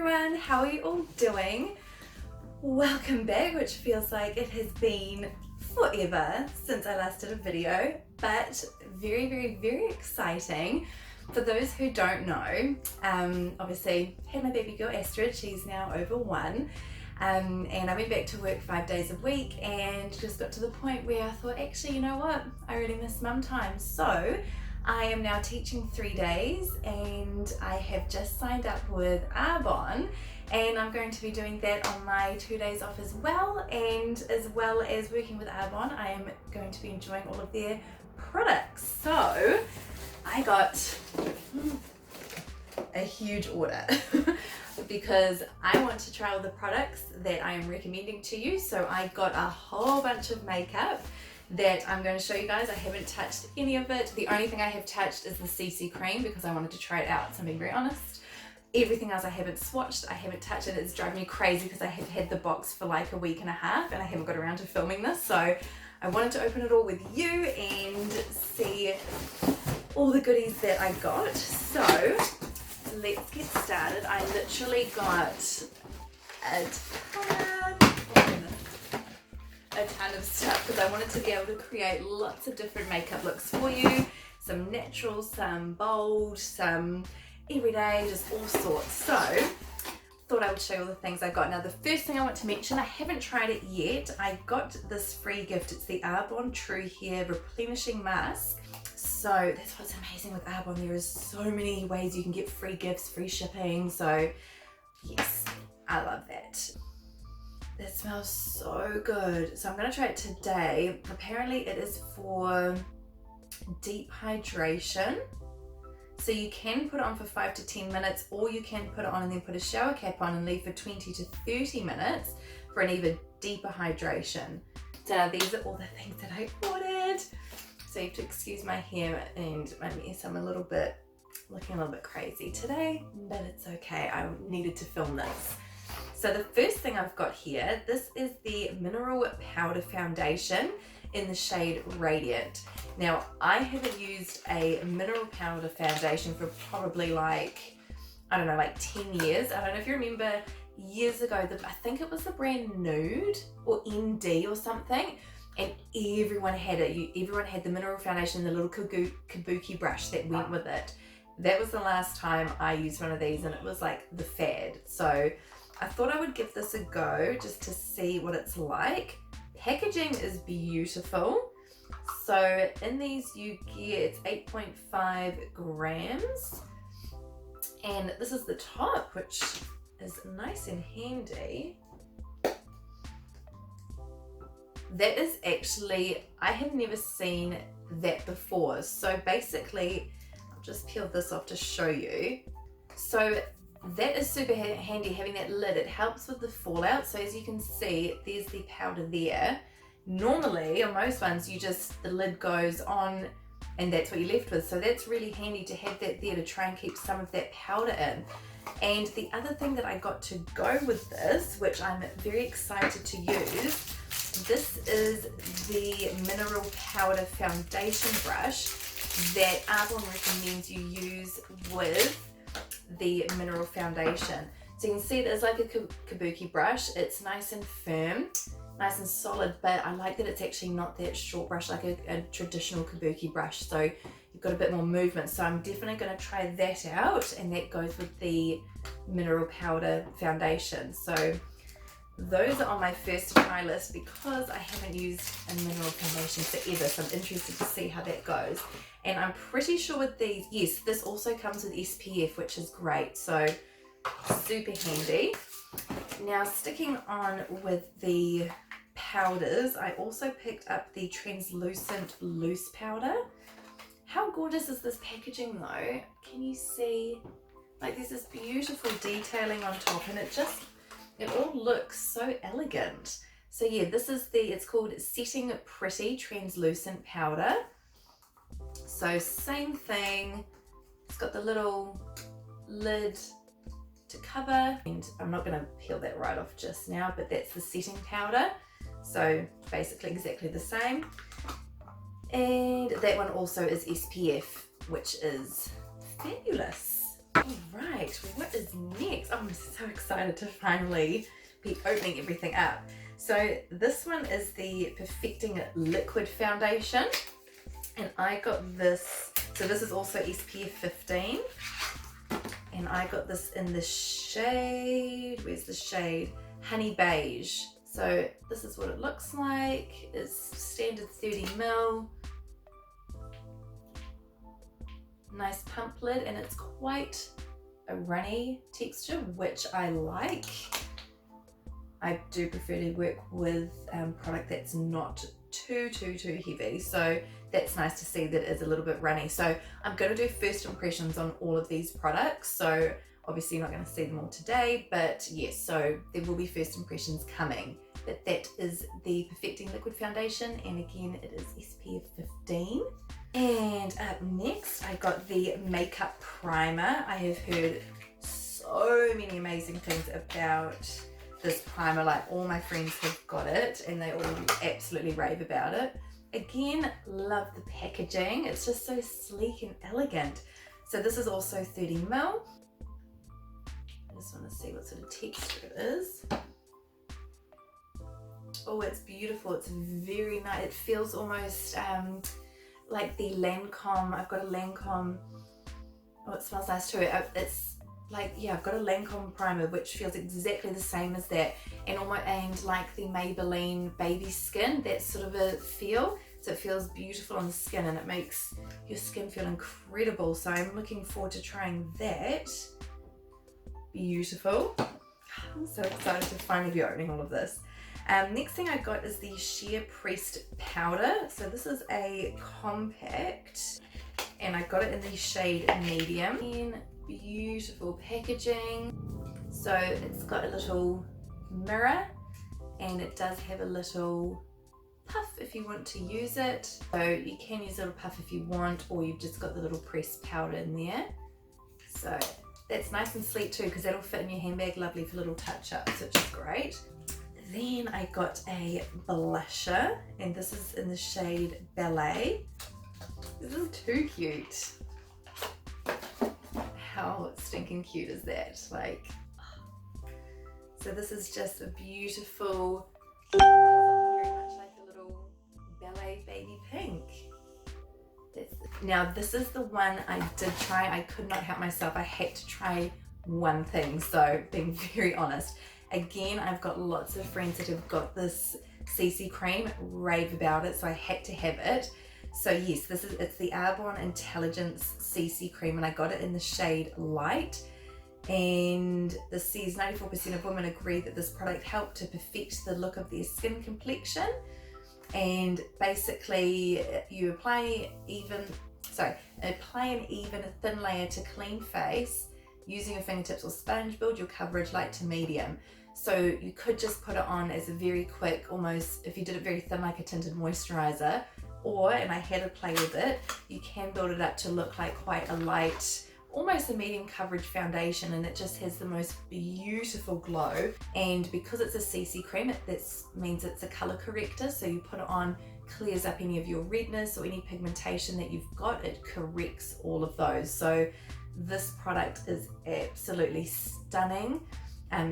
everyone, how are you all doing? Welcome back, which feels like it has been forever since I last did a video, but very exciting. For those who don't know, obviously had my baby girl Astrid, she's now over 1, and I went back to work 5 days a week and just got to the point where I thought, actually, you know what, I really miss mum time. So I am now teaching 3 days and I have just signed up with Arbonne, and I'm going to be doing that on my 2 days off as well. And as well as working with Arbonne, I am going to be enjoying all of their products. So I got a huge order because I want to try all the products that I am recommending to you. So I got a whole bunch of makeup that I'm going to show you guys. I haven't touched any of it. The only thing I have touched is the CC cream because I wanted to try it out, so I'm being very honest. Everything else I haven't swatched, I haven't touched it. It's driving me crazy because I have had the box for like a week and a half and I haven't got around to filming this. So I wanted to open it all with you and see all the goodies that I got. So let's get started. I literally got a ton of stuff because I wanted to be able to create lots of different makeup looks for you. Some natural, some bold, some everyday, just all sorts. So thought I would show you all the things I got. Now the first thing I want to mention, I haven't tried it yet. I got this free gift. It's the Arbonne True Hair Replenishing Mask. So that's what's amazing with Arbonne. There is so many ways you can get free gifts, free shipping. So yes, I love that. That smells so good. So I'm going to try it today. Apparently it is for deep hydration. So you can put it on for 5 to 10 minutes, or you can put it on and then put a shower cap on and leave for 20 to 30 minutes for an even deeper hydration. So now these are all the things that I ordered. So you have to excuse my hair and my mess. I'm looking a little bit crazy today, but it's okay. I needed to film this. So the first thing I've got here, this is the Mineral Powder Foundation in the shade Radiant. Now, I haven't used a mineral powder foundation for probably like 10 years. I don't know if you remember years ago, I think it was the brand Nude or ND or something, and everyone had it. Everyone had the mineral foundation and the little kabuki brush that went with it. That was the last time I used one of these, and it was like the fad. So I thought I would give this a go just to see what it's like. Packaging is beautiful. So in these you get 8.5 grams. And this is the top, which is nice and handy. That is actually, I have never seen that before. So basically, I'll just peel this off to show you. So that is super handy, having that lid. It helps with the fallout. So as you can see, there's the powder there. Normally, on most ones, the lid goes on and that's what you're left with. So that's really handy to have that there to try and keep some of that powder in. And the other thing that I got to go with this, which I'm very excited to use, this is the Mineral Powder Foundation brush that Arbonne recommends you use with the mineral foundation. So you can see it is like a kabuki brush. It's nice and firm, nice and solid, but I like that it's actually not that short brush like a traditional kabuki brush. So you've got a bit more movement. So I'm definitely going to try that out, and that goes with the mineral powder foundation. So those are on my first to try list because I haven't used a mineral foundation forever. So I'm interested to see how that goes. And I'm pretty sure with these, yes, this also comes with SPF, which is great. So super handy. Now sticking on with the powders, I also picked up the translucent loose powder. How gorgeous is this packaging though? Can you see? Like there's this beautiful detailing on top, and it all looks so elegant. So yeah, this is it's called Setting Pretty Translucent Powder. So same thing, it's got the little lid to cover, and I'm not going to peel that right off just now, but that's the setting powder. So basically exactly the same. And that one also is SPF, which is fabulous. All right, what is next? Oh, I'm so excited to finally be opening everything up. So this one is the Perfecting Liquid Foundation, and I got this, so this is also SPF 15, and I got this in the shade, where's the shade? Honey Beige. So this is what it looks like. It's standard 30 ml. Nice pump lid, and it's quite a runny texture, which I like. I do prefer to work with product that's not too heavy, so that's nice to see that it is a little bit runny. So I'm going to do first impressions on all of these products, so obviously you're not going to see them all today, but yes, so there will be first impressions coming. But that is the Perfecting Liquid Foundation, and again it is SPF 15. And up next I got the Makeup Primer. I have heard so many amazing things about this primer, like all my friends have got it and they all absolutely rave about it. Again, love the packaging, it's just so sleek and elegant. So this is also 30 ml. I just want to see what sort of texture it is. Oh, it's beautiful, it's very nice. It feels almost like the Lancome. I've got a Lancome, oh, it smells nice too. It's like, yeah, I've got a Lancome primer which feels exactly the same as that, and like the Maybelline Baby Skin, that sort of a feel. So it feels beautiful on the skin and it makes your skin feel incredible. So I'm looking forward to trying that. Beautiful. I'm so excited to finally be opening all of this. Next thing I got is the Sheer Pressed Powder. So this is a compact, and I got it in the shade medium. In beautiful packaging. So it's got a little mirror, and it does have a little puff if you want to use it. So you can use a little puff if you want, or you've just got the little pressed powder in there. So that's nice and sleek too, because that'll fit in your handbag lovely for little touch-ups, which is great. Then I got a blusher, and this is in the shade Ballet. This is too cute. How stinking cute is that? Like, so this is just a beautiful, very much like a little ballet baby pink. Now this is the one I did try. I could not help myself. I had to try one thing, so being very honest. Again, I've got lots of friends that have got this CC cream, rave about it, so I had to have it. So yes, it's the Arbonne Intelligence CC cream, and I got it in the shade Light. And this says 94% of women agree that this product helped to perfect the look of their skin complexion. And basically, you apply an even thin layer to clean face using your fingertips or sponge. Build your coverage light to medium. So you could just put it on as a very quick, almost if you did it very thin like a tinted moisturizer, or, and I had a play with it, you can build it up to look like quite a light, almost a medium coverage foundation, and it just has the most beautiful glow. And because it's a CC cream, that means it's a color corrector, so you put it on, clears up any of your redness or any pigmentation that you've got, it corrects all of those. So this product is absolutely stunning.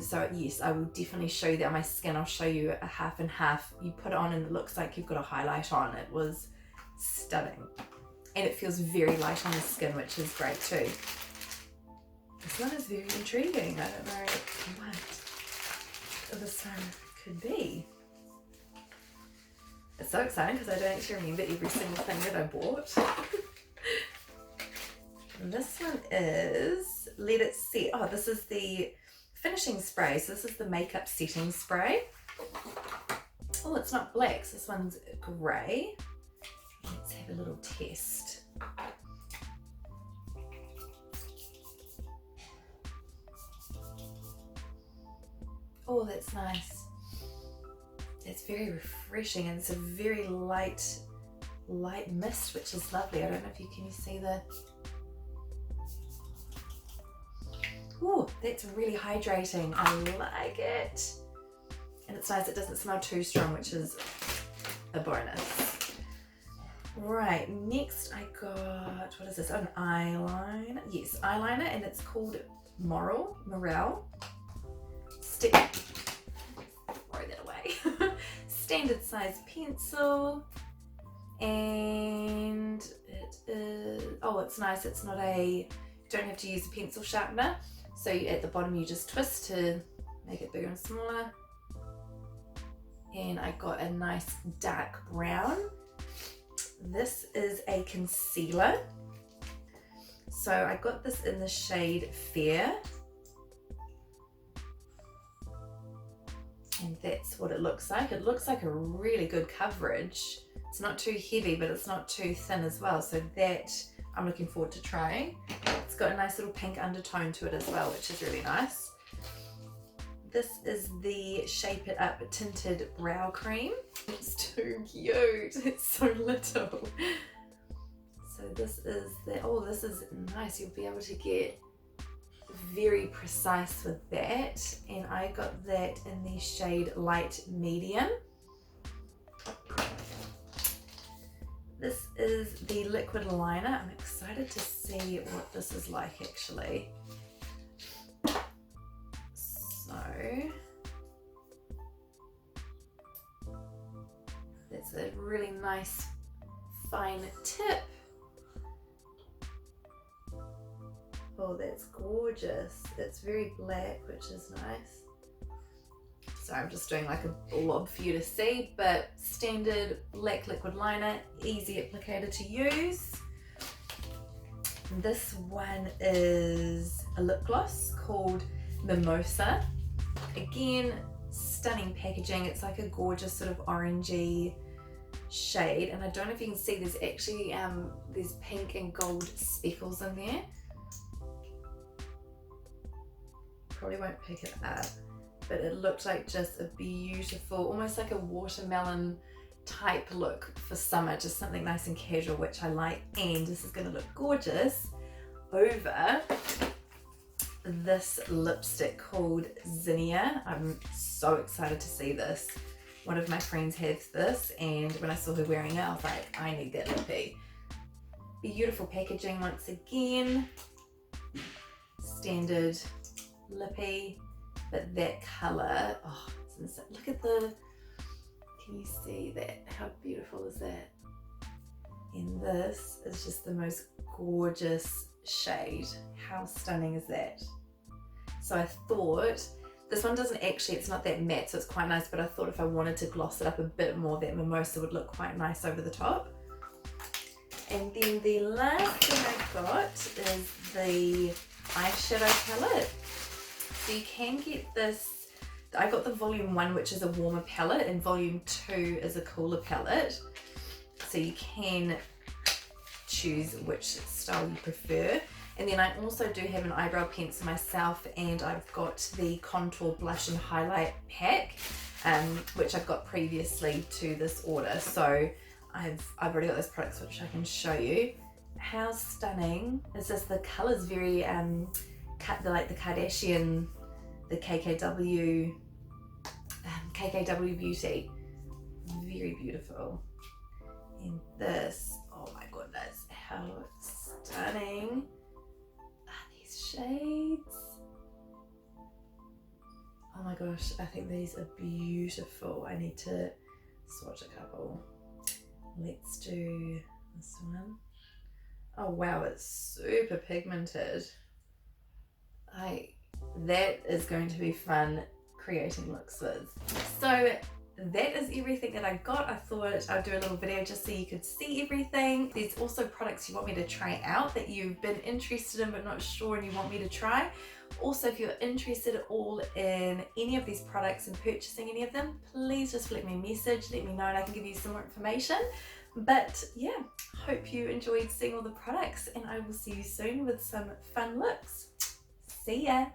So yes, I will definitely show you that on my skin. I'll show you a half and half. You put it on and it looks like you've got a highlight on. It was stunning. And it feels very light on the skin, which is great too. This one is very intriguing. I don't know what this one could be. It's so exciting because I don't actually remember every single thing that I bought. And this one is Let It Set. Oh, this is the finishing spray. So this is the makeup setting spray. Oh, it's not black, so this one's grey. Let's have a little test. Oh, that's nice. It's very refreshing, and it's a very light mist, which is lovely. I don't know if you can see the... Oh, that's really hydrating. I like it. And it's nice, it doesn't smell too strong, which is a bonus. Right, next I got, what is this? An eyeliner. Yes, eyeliner, and it's called Morale. throw that away. Standard size pencil, and it is, oh, it's nice, it's not you don't have to use a pencil sharpener, so at the bottom you just twist to make it bigger and smaller. And I got a nice dark brown. This is a concealer, so I got this in the shade Fair, and that's what it looks like. It looks like a really good coverage. It's not too heavy, but it's not too thin as well, so that I'm looking forward to trying. It's got a nice little pink undertone to it as well, which is really nice. This is the Shape It Up Tinted Brow Cream. It's too cute, it's so little. So this is the, oh, this is nice. You'll be able to get very precise with that. And I got that in the shade Light Medium. This is the liquid liner. I'm excited to see what this is like actually. So that's a really nice fine tip. Oh, that's gorgeous. It's very black, which is nice. So I'm just doing like a blob for you to see, but standard black liquid liner, easy applicator to use. This one is a lip gloss called Mimosa. Again, stunning packaging. It's like a gorgeous sort of orangey shade, and I don't know if you can see, there's actually there's pink and gold speckles in there. Probably won't pick it up, but it looked like just a beautiful, almost like a watermelon type look for summer, just something nice and casual, which I like. And this is going to look gorgeous over this lipstick called Zinnia. I'm so excited to see this. One of my friends has this, and when I saw her wearing it, I was like, I need that lippy. Beautiful packaging once again. Standard lippy, but that color, oh, it's insane. Look at the, can you see that? How beautiful is that? And this is just the most gorgeous shade. How stunning is that? So I thought, this one doesn't actually, it's not that matte, so it's quite nice, but I thought if I wanted to gloss it up a bit more, that Mimosa would look quite nice over the top. And then the last thing I got is the eyeshadow palette. So you can get this, I got the volume 1, which is a warmer palette, and volume 2 is a cooler palette. So you can choose which style you prefer. And then I also do have an eyebrow pencil myself, and I've got the contour blush and highlight pack, which I've got previously to this order. So I've already got those products, which I can show you. How stunning is this? The color's very like the Kardashian, the KKW Beauty, very beautiful. And this, oh my goodness, how stunning are these shades? Oh my gosh, I think these are beautiful. I need to swatch a couple. Let's do this one. Oh wow, it's super pigmented. That is going to be fun creating looks with. So that is everything that I got. I thought I'd do a little video just so you could see everything. There's also products you want me to try out that you've been interested in but not sure and you want me to try. Also, if you're interested at all in any of these products and purchasing any of them, please just flick me a message, let me know, and I can give you some more information. But yeah, hope you enjoyed seeing all the products, and I will see you soon with some fun looks. See ya!